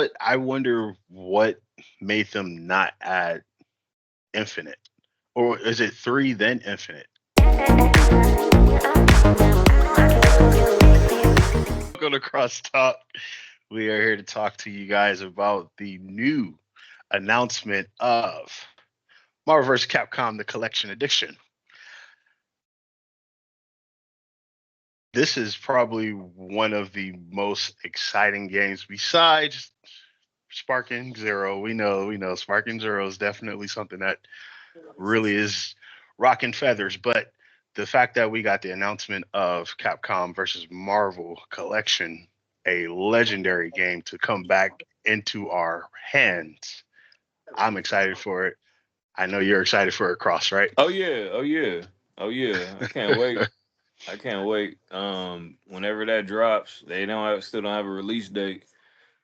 But I wonder what made them not add infinite, or is it three then infinite? Welcome to Crosstalk. We are here to talk to you guys about the new announcement of Marvel vs. Capcom: The Collection Edition. This is probably one of the most exciting games besides Sparking Zero. We know Sparking Zero is definitely something that really is rocking feathers, but the fact that we got the announcement of Capcom versus Marvel Collection, a legendary game to come back into our hands, I'm excited for it. I know you're excited for it, Cross, right? Oh yeah, oh yeah, oh yeah. I can't wait. I can't wait. Whenever that drops, they still don't have a release date,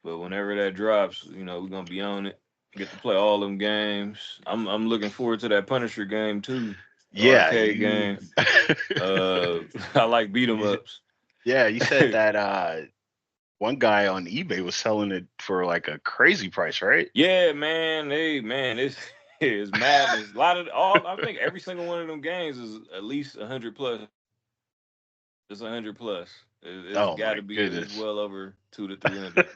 but whenever that drops, we're gonna be on it. Get to play all them games. I'm looking forward to that Punisher game too, the Yeah, arcade you, game. I like beat 'em you ups. yeah, you said that one guy on eBay was selling it for like a crazy price, right? Yeah, man. Hey, man, it's it's madness. A lot of all. I think every single one of them games is at least 100 plus. It's 100 plus. It's Oh got my to be. It's goodness. well over 2 to 300.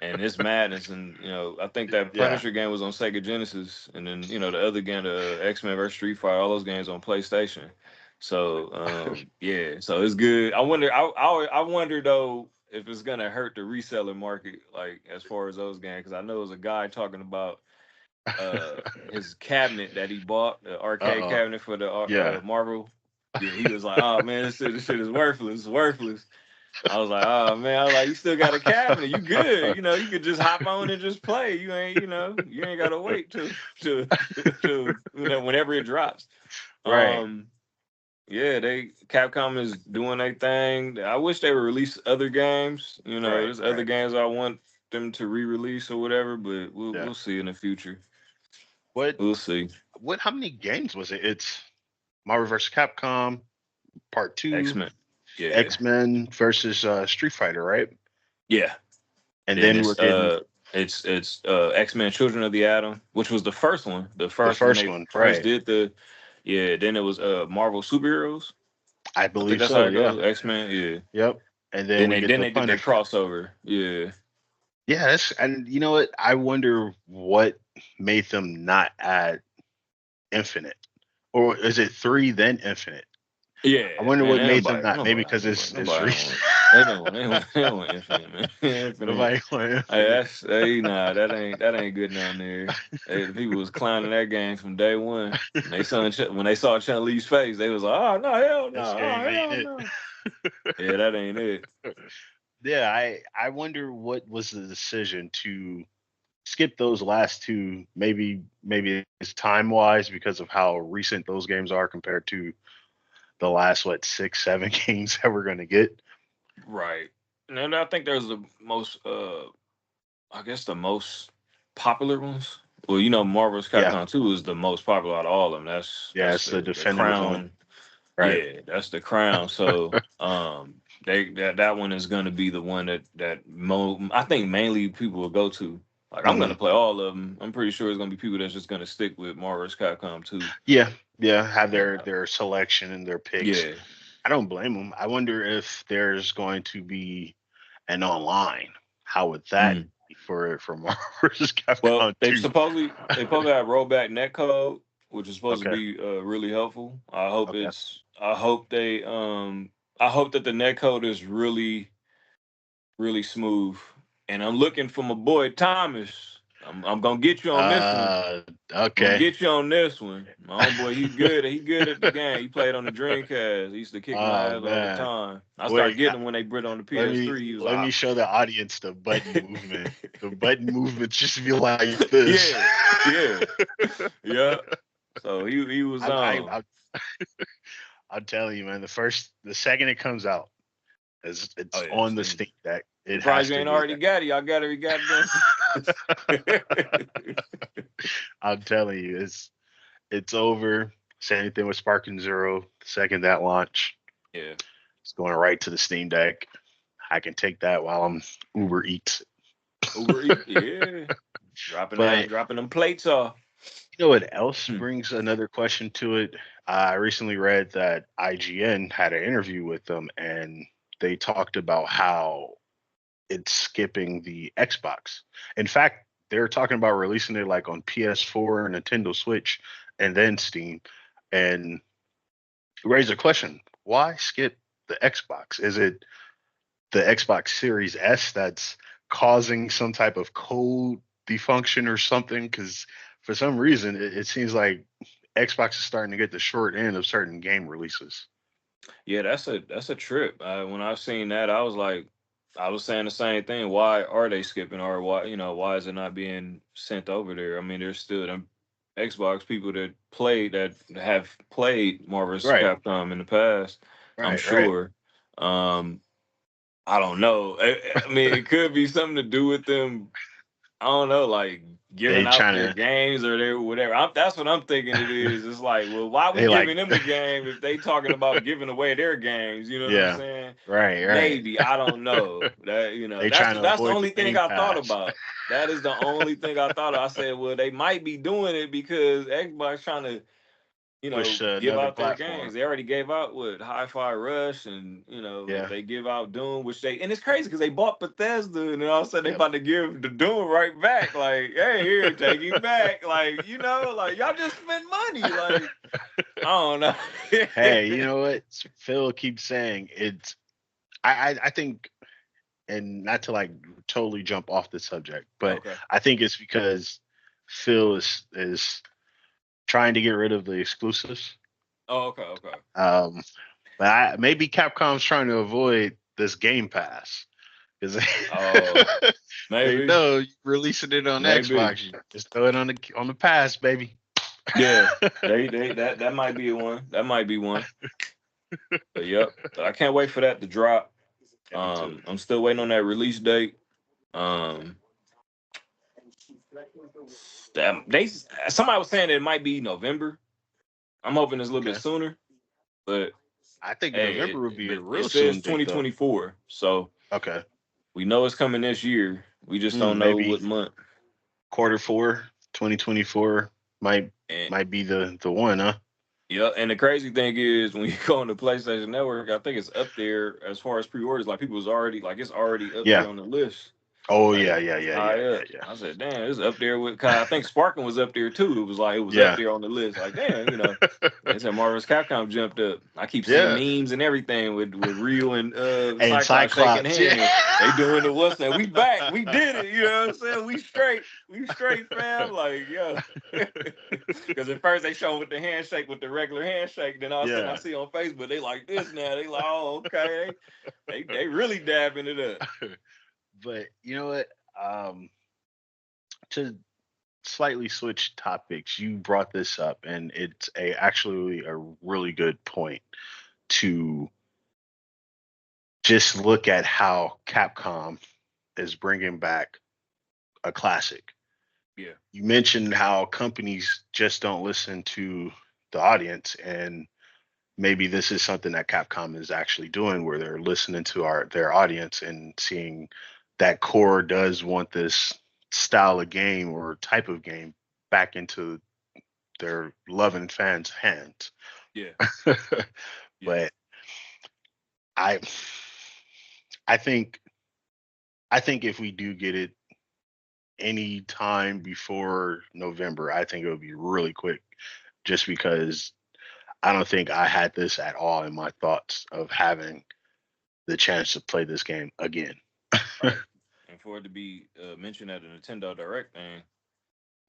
And it's madness. And I think that Yeah. Punisher game was on Sega Genesis, and then the other game, the X-Men vs Street Fighter, all those games on PlayStation. So yeah, so it's good. I wonder though if it's gonna hurt the reseller market, like as far as those games, because I know there's a guy talking about uh his cabinet that he bought, the arcade Uh-oh. cabinet for the Yeah. Marvel. Yeah, he was like, "Oh man, this shit is worthless. It's worthless." I was like, "Oh man," I was like, "You still got a cabinet? You good? You could just hop on and just play. You ain't gotta wait to whenever it drops." Right. Um, yeah, Capcom is doing their thing. I wish they would release other games. Right. There's other Right. games I want them to re-release or whatever, but we'll Yeah. we'll see in the future. What We'll see. how many games was it? It's Marvel vs. Capcom Part X 2, Men. Yeah, X-Men versus Street Fighter, right? yeah. And Then then we're getting it's X Men Children of the Atom, which was the first one. The the first when first they one, first right? did the yeah. Then it was Marvel Superheroes. I I think believe that's how so, it yeah. goes. X Men. Yeah. Yep. And then Then we they get then the they did their Punisher. crossover. Yeah. Yeah, and you know what? I wonder what made them not add infinite. Or is it three then infinite? I Yeah, wonder man. what Ain't made them nobody, not. Maybe nobody, because nobody, it's nobody don't recent. want. They don't want Infinite, man. Infinite. Nobody want Hey, infinite. nah, that ain't good down there. Hey, the people was clowning that game from day one. When they saw Chun Li's face, they was like, "Oh no, hell no, This oh game ain't hell it. no." Yeah, that ain't it. Yeah, I wonder what was the decision to skip those last two. Maybe it's time wise because of how recent those games are compared to the last what 6 7 games that we're gonna get. Right. And I think there's the most, I guess the most popular ones. Well, Marvel's Yeah, Capcom 2 is the most popular out of all of them. That's yeah, that's it's the the definitive one, crown. right? Yeah, that's the crown. So, that one is going to be the one I think mainly people will go to. Like I'm going Hmm. to play all of them. I'm pretty sure it's going to be people that's just going to stick with Marvel's Capcom 2. Yeah, yeah, have their Uh, their selection and their picks. yeah. I don't blame them. I wonder if there's going to be an online. How would that Mm. be for Marvel vs. Well, Capcom they 2? supposedly they supposedly have rollback netcode, which is supposed to Okay, be really helpful. okay. I hope that the netcode is really really smooth. And I'm looking for my boy Thomas. I'm gonna get you on this one. I'm gonna Okay. get you on this one. My homeboy, he good. He good at the game. He played on the Dreamcast. He used to kick my Oh ass all the man. time. I started Wait, getting him when they brought on the let me PS3. He was let me like, show the audience the button movement. The button movements just be like this. yeah, yeah, yeah. So he was I, I, on. I, I'm telling you, man. The second it comes out, Oh it's yeah, on the Steam. Steam Deck. It Surprised has you to ain't be already there. got it. Y'all got it. Got it. I'm telling you, it's over. Same thing with Sparking Zero. The second that launch, Yeah. it's going right to the Steam Deck. I can take that while I'm Uber Eats. Uber Eats, yeah. But Dropping them plates off. you know what else Hmm. brings another question to it? I recently read that IGN had an interview with them, and they talked about how it's skipping the Xbox. In fact, they're talking about releasing it like on PS4, Nintendo Switch, and then Steam. And raise a question: why skip the Xbox? Is it the Xbox Series S that's causing some type of code defunction or something? Because for some reason, it seems like Xbox is starting to get the short end of certain game releases. Yeah, that's a trip. When I seen that, I was like, I was saying the same thing. Why are they skipping, or why why is it not being sent over there? I mean, there's still them Xbox people that have played Marvel vs. Right, Capcom in the past. I'm right. sure. Um, I don't know. I mean, it could be something to do with them. I don't know, like giving They out trying their to, games or their whatever. That's what I'm thinking it is. It's like, well, why we they like, giving them the game if they talking about giving away their games? You know what I'm yeah, saying? right, right. Maybe I don't know. That They that's trying to that's the avoid the only thing Game I thought Pass. about. That is the only thing I thought of. I said, well, they might be doing it because Xbox trying to Push to give another out their platform. games. They already gave out what Hi-Fi Rush, and if Yeah. they give out Doom, which they and it's crazy because they bought Bethesda, and then all of a sudden they Yep. about to give the Doom right back. Like, hey, here, take it back. Like, like y'all just spent money. Like, I don't know. Hey, you know what? Phil keeps saying it's. I think, and not to like totally jump off the subject, but Okay. I think it's because Phil is trying to get rid of the exclusives. Oh, okay, okay. Um, but maybe Capcom's trying to avoid this Game Pass because Oh, they maybe, know releasing it on maybe. Xbox, you just throw it on the pass, baby. Yeah, they that might be one. That might be one. But yep, I can't wait for that to drop. Yeah, me too. I'm still waiting on that release date. Um, they somebody was saying that it might be November. I'm hoping it's a little bit Okay. sooner, but I think hey, November would be a but it real says soon date though. 2024, so Okay. we know it's coming this year. We just don't know Maybe what month. quarter 4, 2024 might And might be the one, huh? yeah, and the crazy thing is when you go on the PlayStation Network, I think it's up there as far as pre-orders. Like people was already like it's already up Yeah. there on the list. Oh Like yeah, yeah, yeah, yeah, high yeah, up. yeah. I said, damn, it's up there with. Cause I think Sparking was up there too. It was like it was up Yeah. there on the list. Like damn, they said Marvel's Capcom jumped up. I keep seeing Yeah. memes and everything with Ryu and And Cyclops shaking Cyclops, yeah. hands. They doing the what's that? We back. We did it. You know what I'm saying? We straight. We straight, fam. Like yo. Because at first they show with the handshake with the regular handshake. Then all of a sudden I Yeah. see on Facebook they like this now. They like oh okay. They really dabbing it up. But you know what? Um, to slightly switch topics, you brought this up, and it's actually a really good point to just look at how Capcom is bringing back a classic. Yeah. You mentioned how companies just don't listen to the audience, and maybe this is something that Capcom is actually doing, where they're listening to their audience and seeing that core does want this style of game or type of game back into their loving fans' hands. Yeah. Yeah. But I I think I think if we do get it any time before November, I think it'll be really quick, just because I don't think I had this at all in my thoughts of having the chance to play this game again. Right. And for it to be mentioned at the Nintendo Direct thing,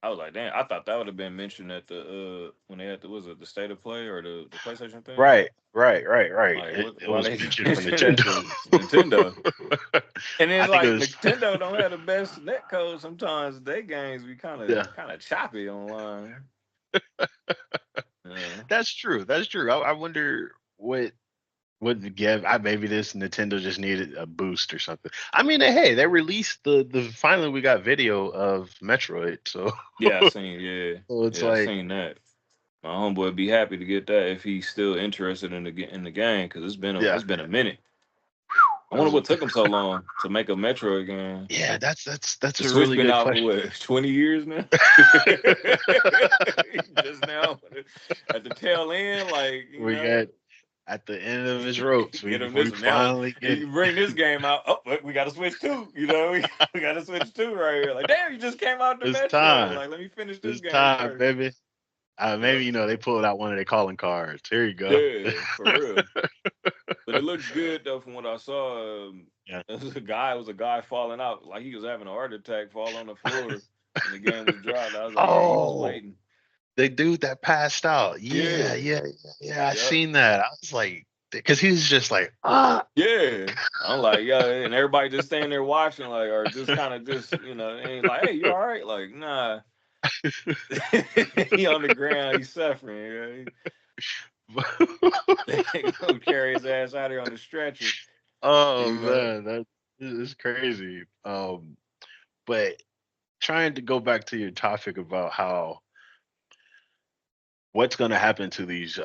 I was like, damn, I thought that would have been mentioned at the when they had the was it the state of play or the PlayStation thing. Right, right, right, right. Like, It, what? it Why was they mentioned for mentioned at Nintendo. the Nintendo? And I it's think it like was, Nintendo don't have the best net code. Sometimes their games be yeah, kind of choppy online. that's true. That's true. I wonder what the give. I maybe this Nintendo just needed a boost or something. I mean, hey, they released the finally we got video of Metroid, so Yeah, I seen. Yeah, so it's yeah, I like seen that. My homeboy would be happy to get that if he's still interested in the game because yeah, it's been a minute. I wonder what took them so long to make a Metroid game. Yeah, that's The a Switch really been good out for question. what, 20 years now? Just now at the tail end, like, We got at the end of his ropes. get them We this one now. finally get You it. bring this game out. Oh, but we got to switch too. We got to switch too right here. Like, damn, you just came out the It's Metro. time. Like, let me finish this It's game time, first. baby. Yep. Maybe they pulled out one of their calling cards. Here you go. Yeah, for real. But it looks good though from what I saw. Yeah. It was a guy falling out, like he was having a heart attack, fall on the floor, and the game was dropped. I was like, yeah, he was Oh, waiting. the dude that passed out. Yeah, Yeah, yeah, yeah. I yep, seen that. I was like, because he was just like, ah. yeah. I'm like, yeah, and everybody just standing there watching, like, or just kind of just, ain't like, hey, you all right? Like, nah, he on the ground, he's suffering. They gonna carry his ass out here on the stretcher, Oh you know. man, that is crazy. But trying to go back to your topic about how what's going to happen to these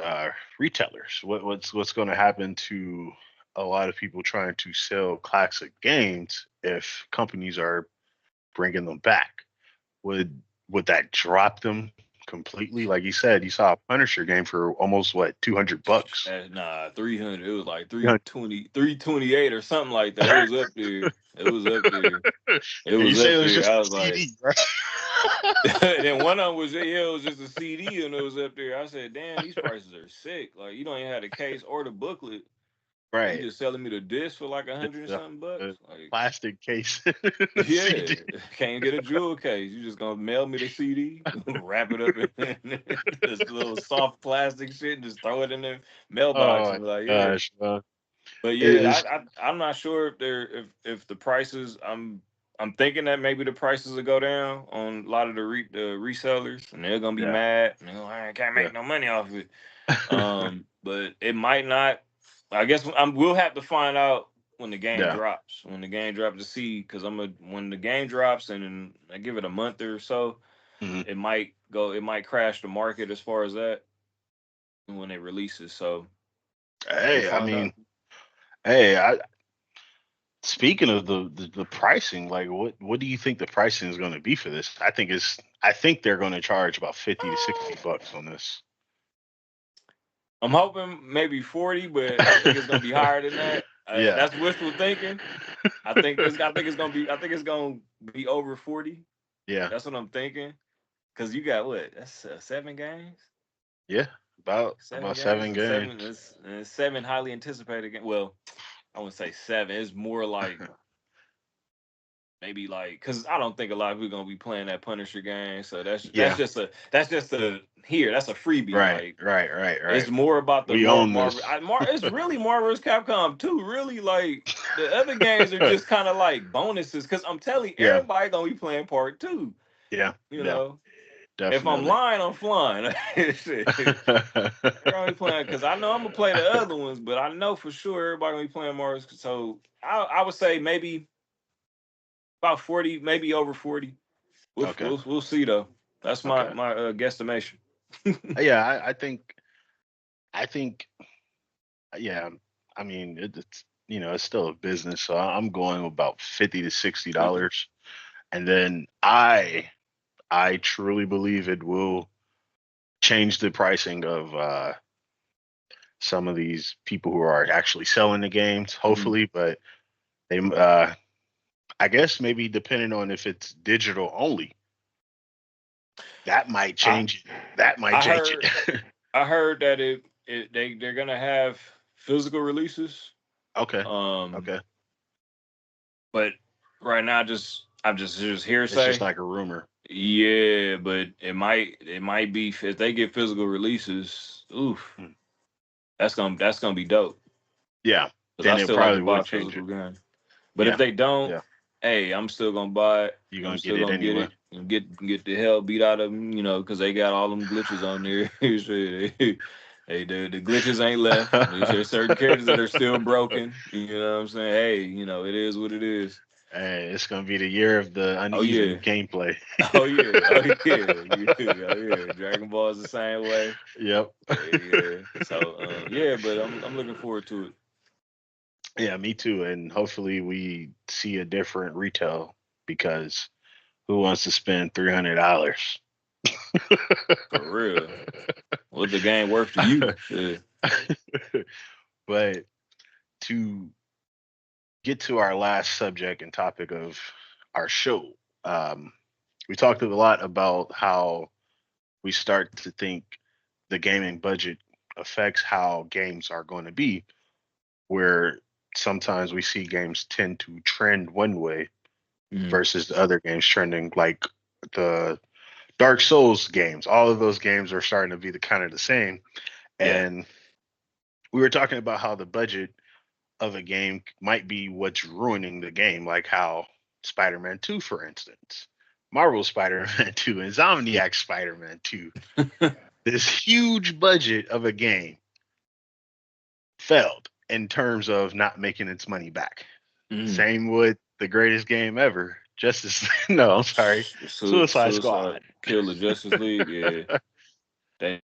retailers, what's going to happen to a lot of people trying to sell classic games if companies are bringing them back. Would that drop them completely? Like you said, you saw a Punisher game for almost what, $200. Nah, 300. It was like Yeah. 320, 328 or something like that. It was up there. It was up there. It And you was say up it was there. just I a was like, CD, right? and then one of them was, yeah, it was just a CD and it was up there. I said, damn, these prices are sick. Like, you don't even have the case or the booklet. You Right. just selling me the disc for like Just 100 and something bucks. a Like, plastic case yeah, CD. can't get a jewel case. You just gonna mail me the CD, wrap it up in this little soft plastic shit, and just throw it in the mailbox Oh and my be like, yeah. gosh, bro. But It yeah, is I'm not sure if if the prices. I'm thinking that maybe the prices will go down on a lot of the resellers, and they're gonna be yeah. mad. And they're like, I can't Yeah. make no money off of it. But it might not. I guess we'll have to find out when the game Yeah. drops. When the game drops to see, because when the game drops and then I give it a month or so, Mhm. it might go. It might crash the market as far as that when it releases. So we'll Hey, I find mean, out. hey, speaking of the pricing, like what do you think the pricing is going to be for this? I think they're going to charge about 50 to $60 on this. I'm hoping maybe 40, but I think it's gonna be higher than that. Yeah. That's wishful thinking. I think it's gonna be. I think it's gonna be over 40. Yeah. That's what I'm thinking. Cause you got what? That's 7 games. Yeah. Seven About games seven and games. seven highly anticipated games. Well, I wouldn't say seven. It's more like maybe like because I don't think a lot of people gonna be playing that Punisher game. So Yeah. that's just a here. That's a freebie. Right. Like Right. Right. it's Right. more about the We own Marvel. this. It's really Marvel's Capcom too. Really, like the other games are just kind of like bonuses. Because I'm telling you, Yeah. everybody gonna be playing part two. Yeah. You Yeah. know, if I'm Definitely. lying, I'm flying. Shit. Everybody playing because I know I'm gonna play the other ones, but I know for sure everybody gonna be playing Marvel's. So I would say maybe about 40, maybe over 40. Okay. We'll see though. That's Okay. my guesstimation. Yeah. I think. Yeah. I mean, it's it's still a business, so I'm going about 50 to $60, and then I truly believe it will change the pricing of some of these people who are actually selling the games, Mhm. hopefully. But they, I guess maybe depending on if it's digital only, that might I change it. That might I change heard it. I heard that they're gonna have physical releases. Okay. Um, Okay. but right now I'm just It's just hearsay. like a rumor. Yeah, but it might be if they get physical releases. Oof, Hmm. that's gonna be dope. Yeah. Because I Then it still like to probably buy would change physical it. games. But if Yeah. they don't, Yeah. hey, I'm still gonna buy it. You're I'm gonna get still it gonna get anyway. it and get the hell beat out of them, because they got all them glitches on there. Shit, hey, the glitches ain't left. There's certain characters that are still broken. You know what I'm saying? Hey, it is what it is. Hey, it's gonna be the year of the Oh yeah. uneven gameplay. Oh yeah. Oh yeah. Yeah. Oh yeah. Dragon Ball is the same way. Yep. Yeah. So yeah, but I'm looking forward to it. Yeah, me too. And hopefully we see a different retail because who wants to spend $300? For real. What the game worth to you? Shit. But to get to our last subject and topic of our show, um, we talked a lot about how we start to think the gaming budget affects how games are going to be, where sometimes we see games tend to trend one way Mhm. versus the other games trending like the Dark Souls games. All of those games are starting to be the kind of the same. Yeah. And we were talking about how the budget of a game might be what's ruining the game, like how Spider-Man 2, for instance. Marvel Spider-Man 2 and Insomniac Spider-Man 2. This huge budget of a game failed in terms of not making its money back. Mhm. Same with the greatest game ever, Justice. No, I'm sorry, Suicide Suicide Squad. Kill the Justice League. Yeah.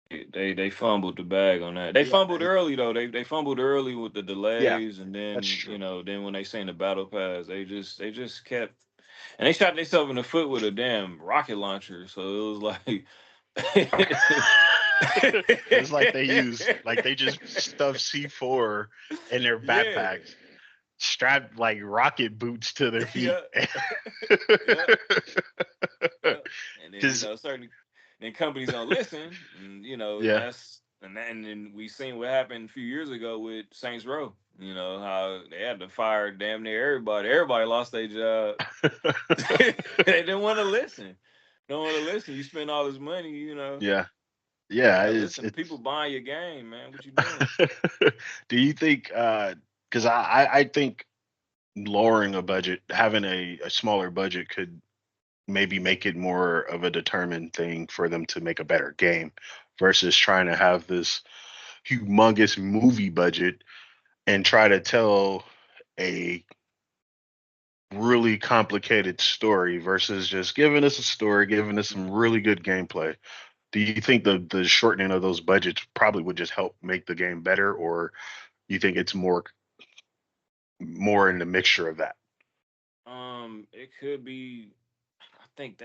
They fumbled the bag on that. They Yeah, fumbled early though. They fumbled early with the yeah, delays, and that's then true. then when they seen the battle pass, they just kept, and they shot themselves in the foot with a damn rocket launcher. So it was like It's like they just stuffed C4 in their yeah, backpacks, strapped like rocket boots to their feet. yeah, yeah, yeah. And then Because certain then companies don't listen, and yeah, and then we seen what happened a few years ago with Saints Row. You know how they had to fire damn near everybody. Everybody lost their job. They didn't want to listen. Don't want to listen. You spend all this money. yeah, yeah. Gotta It's listen. it's. People buying your game, man. What you doing? Do you think? Because I think lowering a budget, having a smaller budget, could maybe make it more of a determined thing for them to make a better game versus trying to have this humongous movie budget and try to tell a really complicated story versus just giving us a story, giving us some really good gameplay. Do you think the shortening of those budgets probably would just help make the game better, or you think it's more in the mixture of that? It could be. I think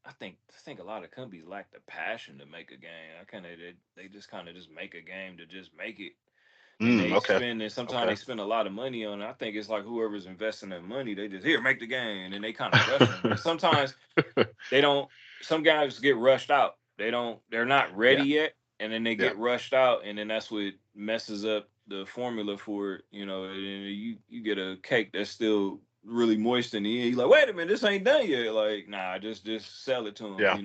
I think a lot of companies lack the passion to make a game. I kind of they just kind of just make a game to just make it, and Okay, sometimes they okay, spend a lot of money on it. I think it's like whoever's investing that money, they just here make the game, and then they kind of rush them. And sometimes they don't. Some guys get rushed out. They're not ready yeah, yet, and then they yeah, get rushed out, and then that's what messes up the formula for it. And you get a cake that's still really moist in the end. You're like, wait a minute, this ain't done yet. Like, nah, just sell it to them. yeah,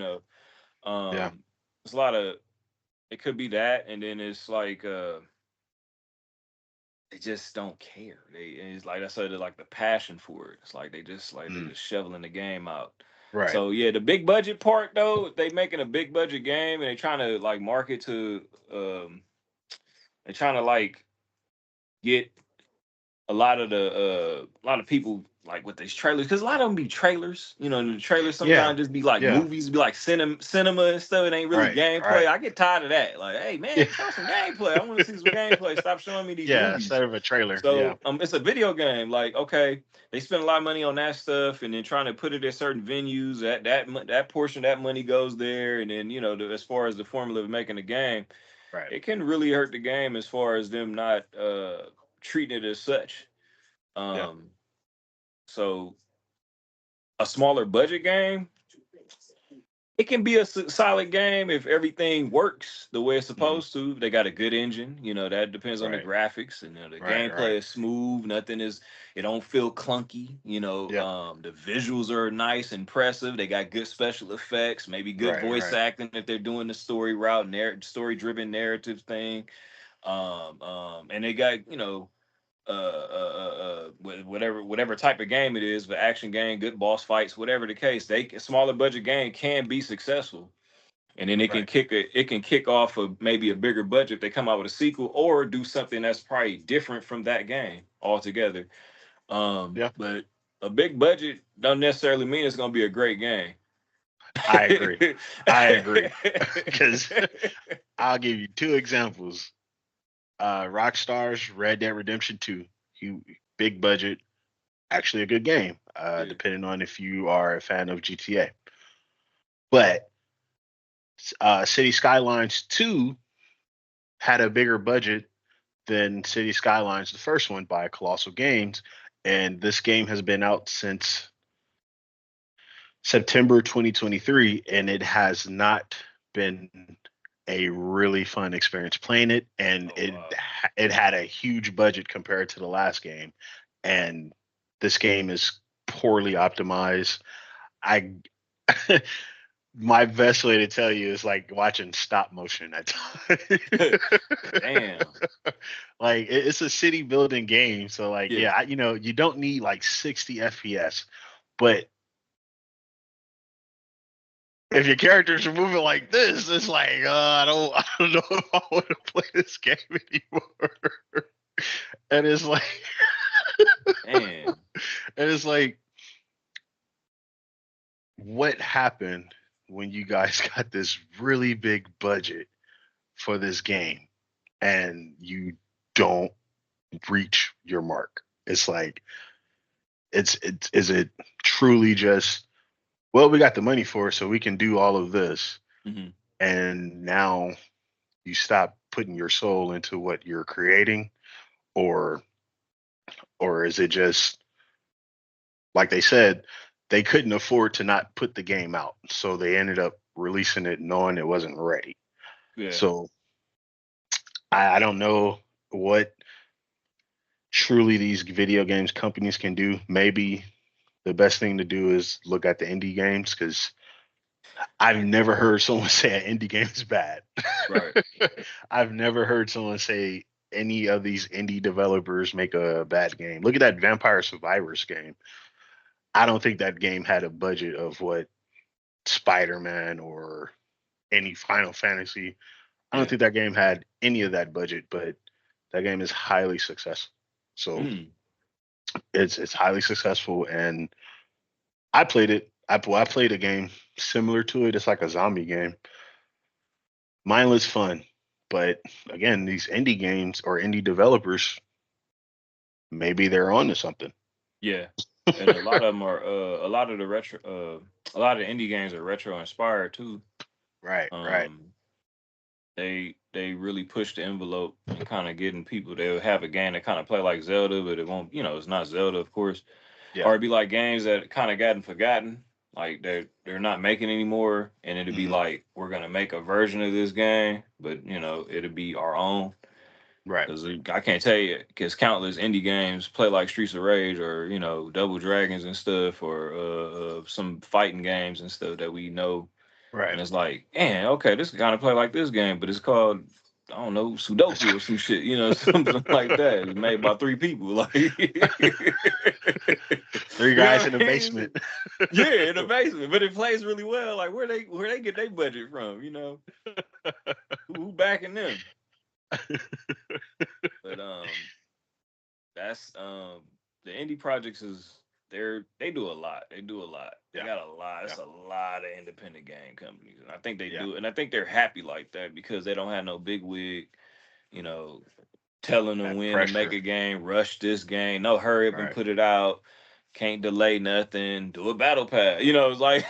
yeah, It's a lot of, it could be that, and then it's like they just don't care. It's like I said, like the passion for it. It's like they mm, just shoveling the game out. right, So yeah, the big budget part though, if they making a big budget game and they trying to like market to, they trying to like get a lot of people like with these trailers, because a lot of them be trailers. And the trailers yeah, sometimes just be like yeah, movies, be like cinema and stuff. It ain't really right, gameplay. right, I get tired of that. Like, hey yeah, man, show some gameplay. I want to see some gameplay. Stop showing me these yeah. movies. Instead of a trailer, yeah, So it's a video game. Like, okay, they spend a lot of money on that stuff, and then trying to put it at certain venues. That portion of that money goes there, and then as far as the formula of making a game, right, it can really hurt the game as far as them not treating it as such. yeah, Um, so a smaller budget game, it can be a solid game if everything works the way it's mm, supposed to. They got a good engine, that depends on the right, graphics, and the right, right, gameplay is smooth. It don't feel clunky. yeah, The visuals are nice, impressive. They got good special effects, maybe good right, voice right, acting if they're doing the story route, story driven narrative thing. And they got whatever type of game it is, the action game, good boss fights, whatever the case, a smaller budget game can be successful, and then right, it can kick off of maybe a bigger budget if they come out with a sequel or do something that's probably different from that game altogether. yeah. But a big budget don't necessarily mean it's going to be a great game. I agree. I agree because I'll give you two examples. Rockstar's Red Dead Redemption 2, big budget, actually a good game, Yeah. depending on if you are a fan of GTA. But City Skylines 2 had a bigger budget than City Skylines, the first one, by Colossal Games. And this game has been out since September 2023, and it has not been a really fun experience playing it. And Oh wow. it had a huge budget compared to the last game, and this game is poorly optimized. I my best way to tell you is like watching stop motion at times. Damn. Like it's a city building game, so like Yeah. yeah, you don't need like 60 FPS, but if your characters are moving like this, it's like I don't know if I want to play this game anymore. And it's like Damn. and it's like what happened when you guys got this really big budget for this game and you don't reach your mark? It's like it's is it truly just, well, we got the money for it so we can do all of this, Hmm. and now you stop putting your soul into what you're creating, or is it just like they said, they couldn't afford to not put the game out, so they ended up releasing it knowing it wasn't ready. Yeah. So I don't know what truly these video games companies can do. Maybe the best thing to do is look at the indie games, because I've never heard someone say an indie game is bad. Right. I've never heard someone say any of these indie developers make a bad game. Look at that Vampire Survivors game. I don't think that game had a budget of what Spider-Man or any Final Fantasy. I don't Yeah. think that game had any of that budget, but that game is highly successful. So Mm. it's highly successful, and I played it. I played a game similar to it. It's like a zombie game. Mindless fun, but again, these indie games or indie developers, maybe they're on to something. Yeah. And a lot of them are a lot of the retro a lot of the indie games are retro inspired too. Right, right. Um they really push the envelope and kind of getting people. They'll have a game that kind of play like Zelda, but it won't, it's not Zelda, of course. Yeah. Or it'd be like games that kind of gotten forgotten, like they're not making anymore, and it'd be Hmm. like we're gonna make a version of this game, but it'd be our own. Right, Because I can't tell you, because countless indie games play like Streets of Rage or Double Dragons and stuff, or some fighting games and stuff that we know, right. and it's like, man, okay, this kind of play like this game, but it's called, I don't know, Sudoku or some shit, something like that. It's made by three people, like, Three you know guys what in the I mean? basement. Yeah, in the basement, but it plays really well. Like, where they get their budget from? Who backing them? But that's the indie projects they do a lot. They do a lot. They Yeah, got a lot. yeah, It's a lot of independent game companies, and I think they yeah. do, and I think they're happy like that because they don't have no big wig, you know, telling them That when to make pressure. a game, rush this game, no, hurry up and Right. put it out, can't delay nothing, do a battle pass. It's like,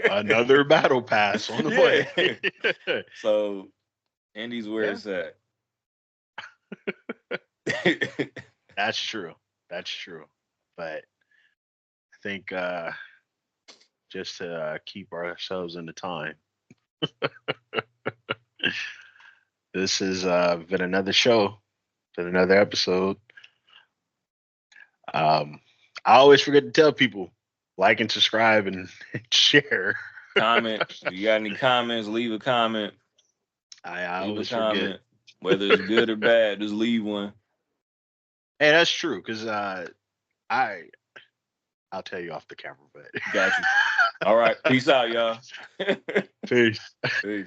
Another battle pass on the way. yeah. So indies where Yeah, it's at. that's true. That's true. But I think just to keep ourselves in the time, this has been another show, been another episode. Um, I always forget to tell people, like and subscribe and share. Comment. If you got any comments, leave a comment. I Leave a always forget. comment. Whether it's good or bad, just leave one. Hey, that's true, because I I'll tell you off the camera, but Got you. All right. Peace out, y'all. peace. Peace.